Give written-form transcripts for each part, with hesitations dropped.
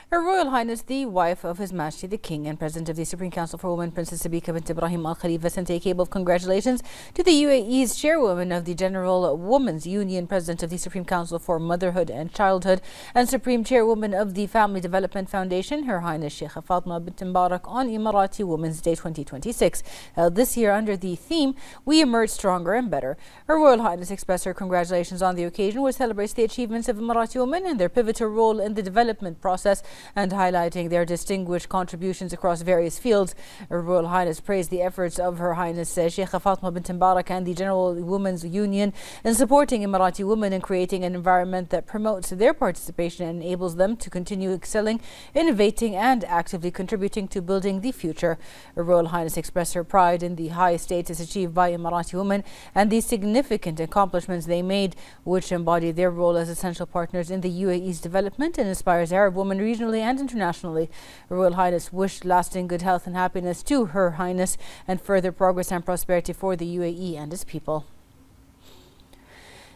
Her Royal Highness, the wife of His Majesty the King and President of the Supreme Council for Women, Princess Sabika bint Ibrahim Al Khalifa, sent a cable of congratulations to the UAE's chairwoman of the General Women's Union, President of the Supreme Council for Motherhood and Childhood, and Supreme Chairwoman of the Family Development Foundation, Her Highness Sheikha Fatma bint Mbarak, on Emirati Women's Day 2026, held this year under the theme, We Emerge Stronger and Better. Her Royal Highness expressed her congratulations on the occasion, which celebrates the achievements of Emirati women and their pivotal role in the development process, and highlighting their distinguished contributions across various fields. Her Royal Highness praised the efforts of Her Highness Sheikha Fatma bint Mbarak and the General Women's Union in supporting Emirati women and creating an environment that promotes their participation and enables them to continue excelling, innovating and actively contributing to building the future. Her Royal Highness expressed her pride in the high status achieved by Emirati women and the significant accomplishments they made, which embody their role as essential partners in the UAE's development and inspires Arab women regionally and internationally. Her Royal Highness wished lasting good health and happiness to Her Highness and further progress and prosperity for the UAE and its people.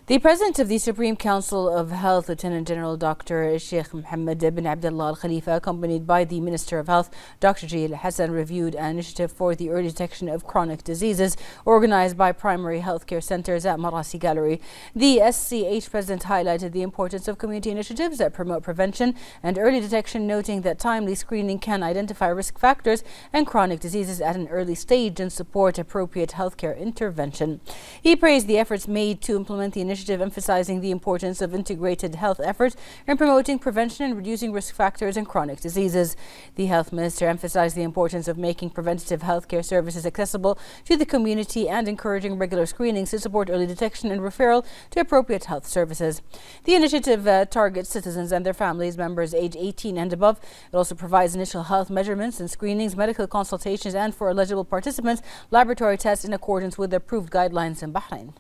The President of the Supreme Council of Health, Lieutenant General Dr. Sheikh Mohammed bin Abdullah Al Khalifa, accompanied by the Minister of Health, Dr. Jalil Hassan, reviewed an initiative for the early detection of chronic diseases organized by primary healthcare centers at Marasi Gallery. The SCH President highlighted the importance of community initiatives that promote prevention and early detection, noting that timely screening can identify risk factors and chronic diseases at an early stage and support appropriate healthcare intervention. He praised the efforts made to implement the initiative, emphasizing the importance of integrated health efforts in promoting prevention and reducing risk factors and chronic diseases. The Health Minister emphasized the importance of making preventative healthcare services accessible to the community and encouraging regular screenings to support early detection and referral to appropriate health services. The initiative targets citizens and their families members age 18 and above. It also provides initial health measurements and screenings, medical consultations, and for eligible participants, laboratory tests in accordance with approved guidelines in Bahrain.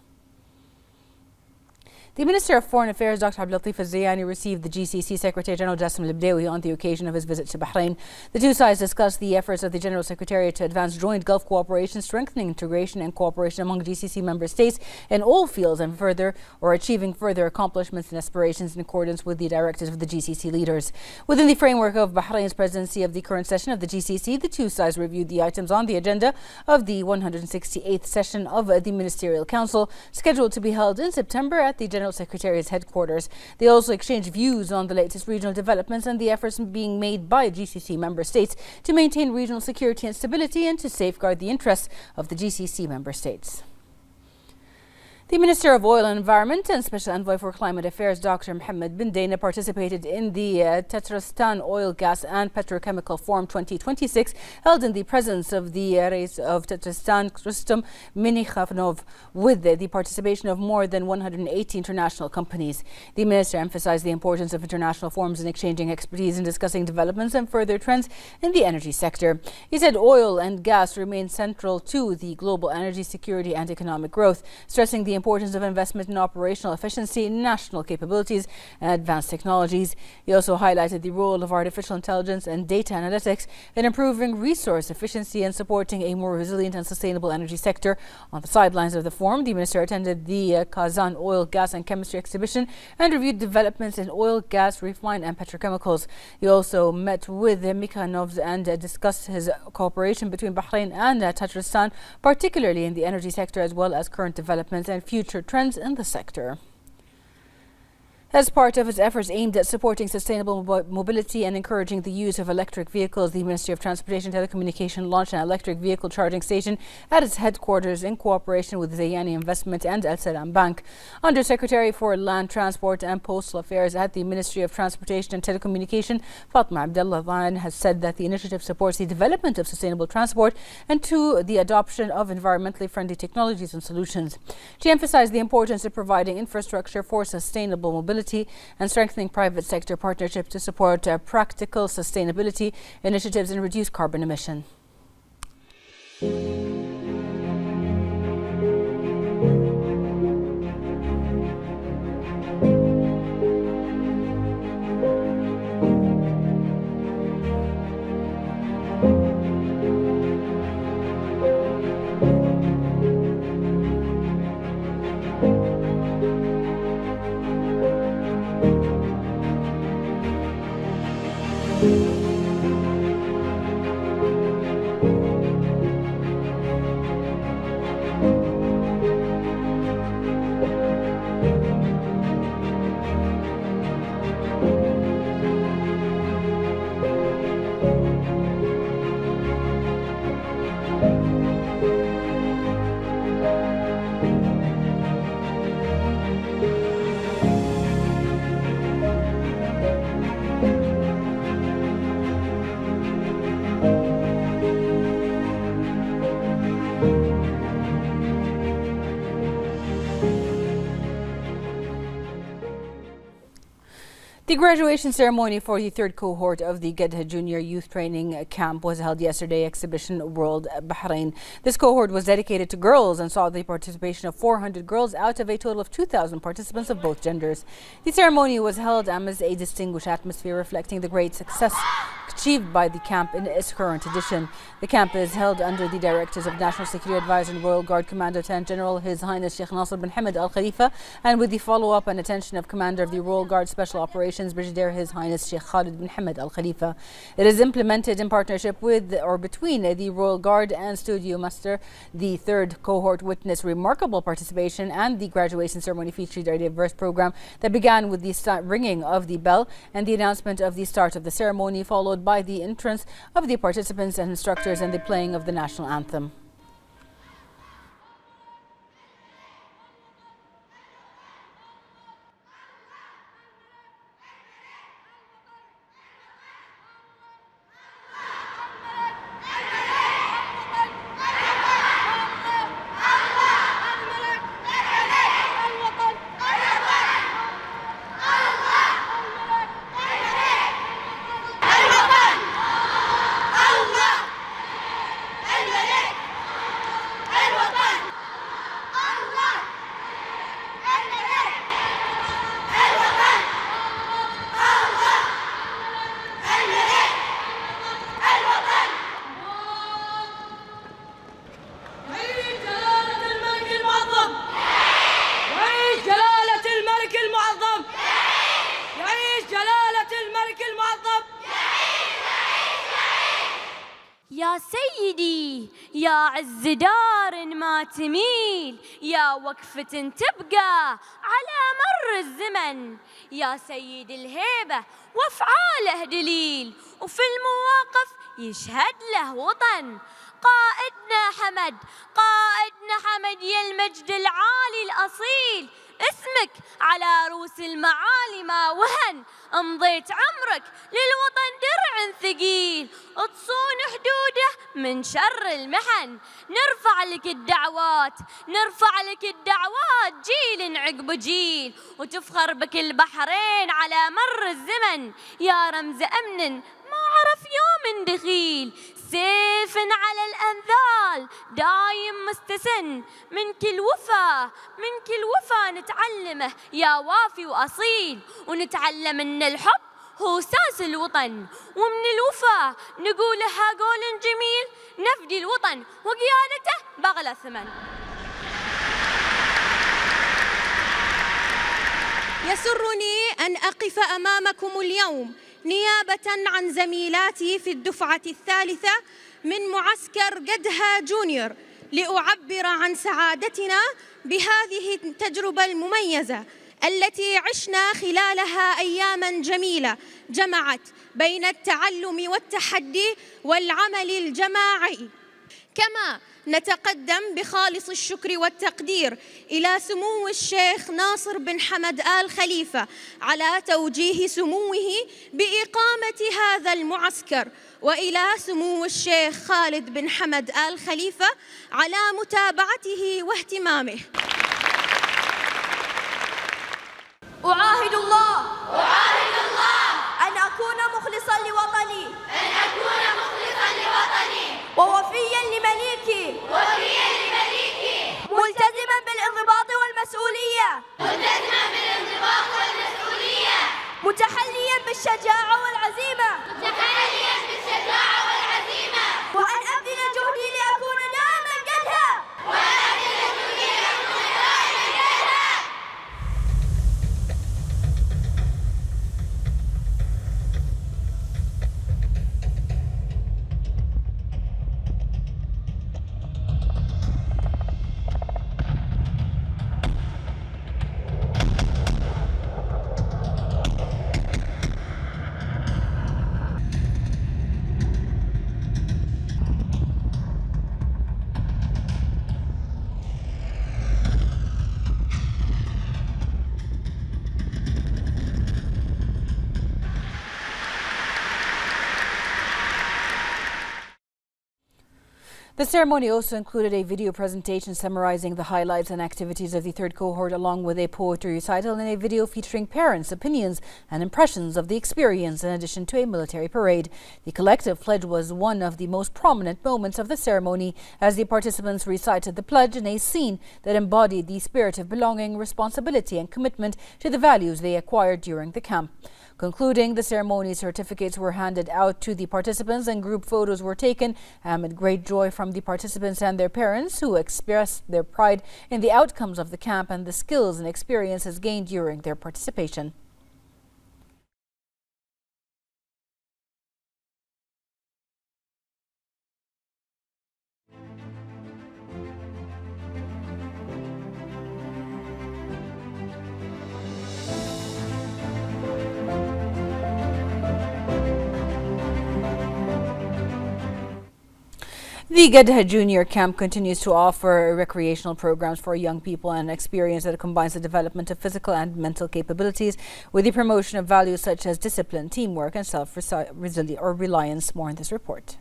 The Minister of Foreign Affairs, Dr. Abdul Latif Al-Zayani, received the GCC Secretary General Jassim Al-Bdawi on the occasion of his visit to Bahrain. The two sides discussed the efforts of the General Secretariat to advance joint Gulf cooperation, strengthening integration and cooperation among GCC member states in all fields, and achieving further accomplishments and aspirations in accordance with the directives of the GCC leaders. Within the framework of Bahrain's presidency of the current session of the GCC, the two sides reviewed the items on the agenda of the 168th session of the Ministerial Council, scheduled to be held in September at the General Secretariat's headquarters. They also exchanged views on the latest regional developments and the efforts being made by GCC member states to maintain regional security and stability and to safeguard the interests of the GCC member states. The Minister of Oil and Environment and Special Envoy for Climate Affairs, Dr. Mohammed bin Dana, participated in the Tatarstan Oil, Gas and Petrochemical Forum 2026, held in the presence of the Rais of Tatarstan, Rustam Minikhanov, with the participation of more than 180 international companies. The Minister emphasized the importance of international forums in exchanging expertise and discussing developments and further trends in the energy sector. He said oil and gas remain central to the global energy security and economic growth, stressing the importance of investment in operational efficiency, national capabilities, and advanced technologies. He also highlighted the role of artificial intelligence and data analytics in improving resource efficiency and supporting a more resilient and sustainable energy sector. On the sidelines of the forum, the Minister attended the Kazan Oil, Gas and Chemistry exhibition and reviewed developments in oil, gas, refined and petrochemicals. He also met with the Mikhanovs and discussed his cooperation between Bahrain and Tatarstan, particularly in the energy sector, as well as current developments and future trends in the sector. As part of its efforts aimed at supporting sustainable mobility and encouraging the use of electric vehicles, the Ministry of Transportation and Telecommunication launched an electric vehicle charging station at its headquarters in cooperation with Zayani Investment and Al Salam Bank. Undersecretary for Land Transport and Postal Affairs at the Ministry of Transportation and Telecommunication, Fatma Abdullah Zan, has said that the initiative supports the development of sustainable transport and to the adoption of environmentally friendly technologies and solutions. She emphasized the importance of providing infrastructure for sustainable mobility and strengthening private sector partnerships to support practical sustainability initiatives and reduce carbon emission. The graduation ceremony for the third cohort of the Gedha Junior Youth Training Camp was held yesterday at Exhibition World Bahrain. This cohort was dedicated to girls and saw the participation of 400 girls out of a total of 2,000 participants of both genders. The ceremony was held amidst a distinguished atmosphere reflecting the great success achieved by the camp in its current edition. The camp is held under the directives of National Security Advisor and Royal Guard Commander Lieutenant General His Highness Sheikh Nasser bin Hamad Al Khalifa, and with the follow-up and attention of Commander of the Royal Guard Special Operations Brigadier His Highness Sheikh Khalid bin Hamad Al Khalifa. It is implemented in partnership with or between the Royal Guard and Studio Muster. The third cohort witnessed remarkable participation, and the graduation ceremony featured a diverse program that began with the ringing of the bell and the announcement of the start of the ceremony, followed by the entrance of the participants and instructors and the playing of the national anthem. يا سيدي يا عز دار ما تميل، يا وقفة تبقى على مر الزمن، يا سيد الهيبة وافعاله دليل، وفي المواقف يشهد له وطن. قائدنا حمد يا المجد العالي الأصيل، اسمك على رؤوس المعالي ما وهن، امضيت عمرك للوطن درع ثقيل، تصون حدوده من شر المحن. نرفع لك الدعوات جيل عقب جيل، وتفخر بك البحرين على مر الزمن، يا رمز أمن ما عرف يوم دخيل، سيف على الأنذال دايم مستسن، منك الوفا نتعلمه يا وافي وأصيل، ونتعلم أن الحب هو ساس الوطن، ومن الوفا نقولها قول جميل، نفدي الوطن وقيادته بغلى ثمن. يسرني أن أقف أمامكم اليوم نيابة عن زميلاتي في الدفعة الثالثة من معسكر قدها جونيور لأعبر عن سعادتنا بهذه التجربة المميزة التي عشنا خلالها أياماً جميلة جمعت بين التعلم والتحدي والعمل الجماعي. كما نتقدم بخالص الشكر والتقدير إلى سمو الشيخ ناصر بن حمد آل خليفة على توجيه سموه بإقامة هذا المعسكر، وإلى سمو الشيخ خالد بن حمد آل خليفة على متابعته واهتمامه. أعاهد الله أن أكون مخلصاً لوطني ووفياً لمليكي ملتزماً بالانضباط والمسؤولية متحلياً بالشجاعة والعزيمة وأن أبذل جهدي لأكون دائماً قدها The ceremony also included a video presentation summarizing the highlights and activities of the third cohort, along with a poetry recital and a video featuring parents' opinions and impressions of the experience, in addition to a military parade. The collective pledge was one of the most prominent moments of the ceremony, as the participants recited the pledge in a scene that embodied the spirit of belonging, responsibility and commitment to the values they acquired during the camp. Concluding the ceremony, certificates were handed out to the participants and group photos were taken amid great joy from the participants and their parents, who expressed their pride in the outcomes of the camp and the skills and experiences gained during their participation. The Gedha Junior Camp continues to offer recreational programs for young people and an experience that combines the development of physical and mental capabilities with the promotion of values such as discipline, teamwork and self-reliance. More in this report.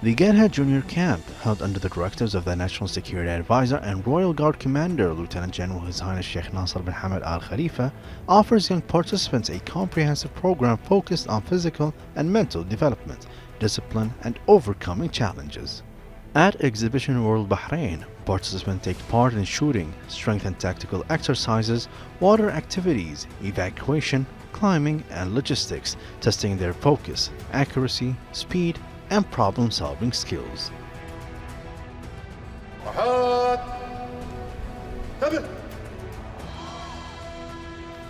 The Gedha Junior Camp, held under the directives of the National Security Advisor and Royal Guard Commander Lieutenant General His Highness Sheikh Nasser bin Hamad Al Khalifa, offers young participants a comprehensive program focused on physical and mental development, discipline and overcoming challenges. At Exhibition World Bahrain, participants take part in shooting, strength and tactical exercises, water activities, evacuation, climbing and logistics, testing their focus, accuracy, speed and problem-solving skills.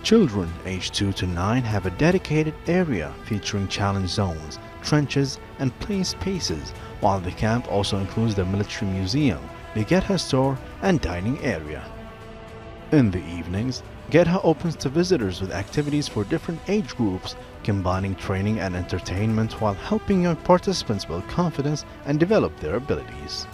Children aged 2 to 9 have a dedicated area featuring challenge zones, trenches and play spaces, while the camp also includes the military museum, the Gedha store and dining area. In the evenings, Gedha opens to visitors with activities for different age groups, combining training and entertainment while helping young participants build confidence and develop their abilities.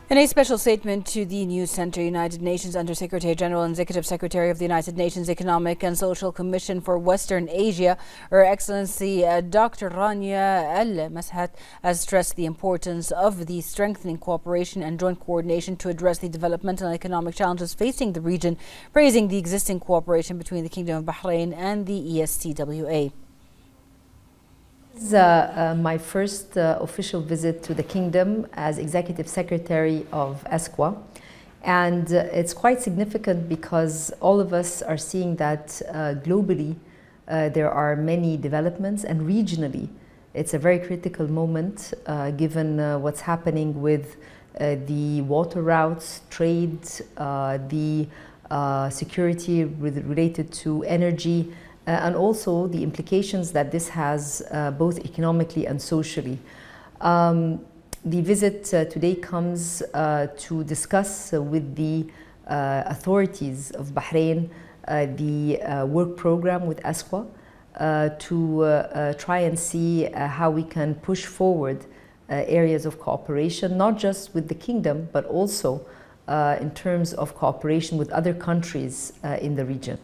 In a special statement to the News Center, United Nations Under-Secretary General and Executive Secretary of the United Nations Economic and Social Commission for Western Asia, Her Excellency Dr. Rania Al-Mashat, has stressed the importance of the strengthening cooperation and joint coordination to address the developmental and economic challenges facing the region, praising the existing cooperation between the Kingdom of Bahrain and the ESTWA. This is my first official visit to the Kingdom as Executive Secretary of ESTWA, and it's quite significant because all of us are seeing that globally there are many developments, and regionally it's a very critical moment given what's happening with the water routes, trade, the security related to energy, and also the implications that this has both economically and socially. The visit today comes to discuss with the authorities of Bahrain the work program with ESTWA to try and see how we can push forward areas of cooperation, not just with the Kingdom, but also in terms of cooperation with other countries in the region.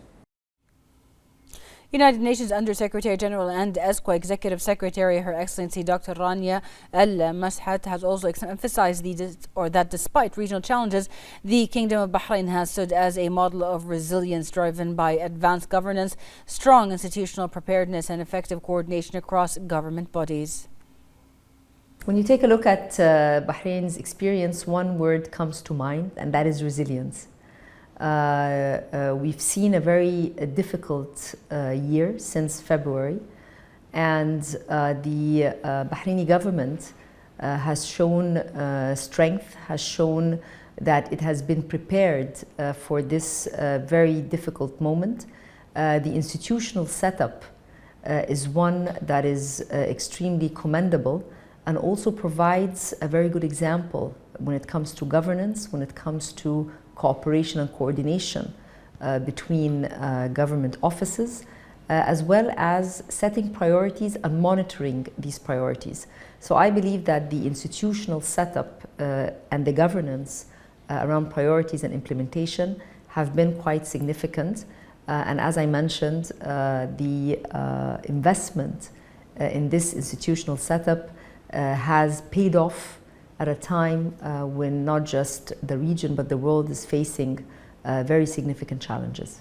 United Nations Under-Secretary General and ESTWA Executive Secretary, Her Excellency Dr. Rania Al-Mashat, has also emphasized that despite regional challenges, the Kingdom of Bahrain has stood as a model of resilience driven by advanced governance, strong institutional preparedness and effective coordination across government bodies. When you take a look at Bahrain's experience, one word comes to mind, and that is resilience. We've seen a very difficult year since February, and the Bahraini government has shown strength, has shown that it has been prepared for this very difficult moment. The institutional setup is one that is extremely commendable and also provides a very good example when it comes to governance, when it comes to cooperation and coordination between government offices, as well as setting priorities and monitoring these priorities. So I believe that the institutional setup and the governance around priorities and implementation have been quite significant. And as I mentioned, the investment in this institutional setup has paid off at a time when not just the region but the world is facing very significant challenges.